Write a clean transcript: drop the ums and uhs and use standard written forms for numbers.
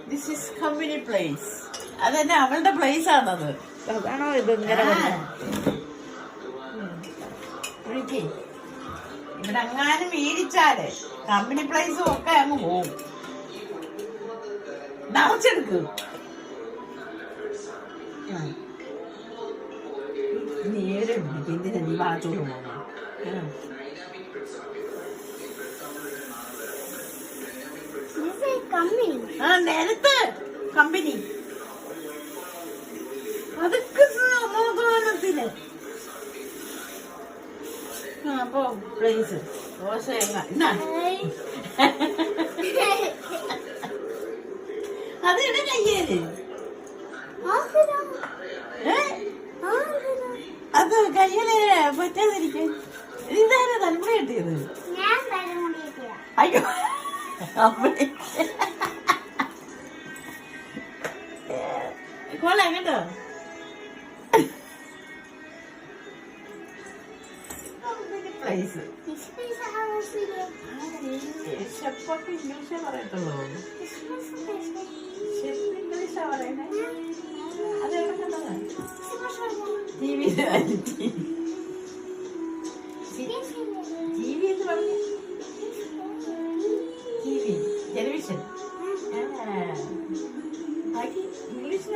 This is company place. അതന്നെ അവളുടെ place ആണത്. അതാണോ ഇത് ഇങ്ങനെ ഇവിടെ അങ്ങാനും മേടിച്ചാല് കമ്പനി പ്ലേസും ഒക്കെ അങ്ങ് പോവും. നിറച്ചെടുക്കും. നേരെ എന്തിനാ നീ വാങ്ങിച്ചോണ്ട് പോകണം? നേരത്തെ കമ്പനി അതൊക്കെ സമാധാനത്തിന്. അപ്പൊ പ്ലേസ് ദോശ അത് ഇട കയ്യേല് അത് കയ്യില് പറ്റാതിരിക്കാൻ. ഇതാരാ തലമുറ കിട്ടിയത്? അയ്യോ കൊള്ളാം കേട്ടോ. പ്ലേസ് ഷെഫൊക്കെ ഇംഗ്ലീഷേ പറയത്തുള്ളൂ. ഷെഫ് ഇംഗ്ലീഷാ പറയുന്നത്. അതെവിടെ കണ്ടത്? ടി വിയില്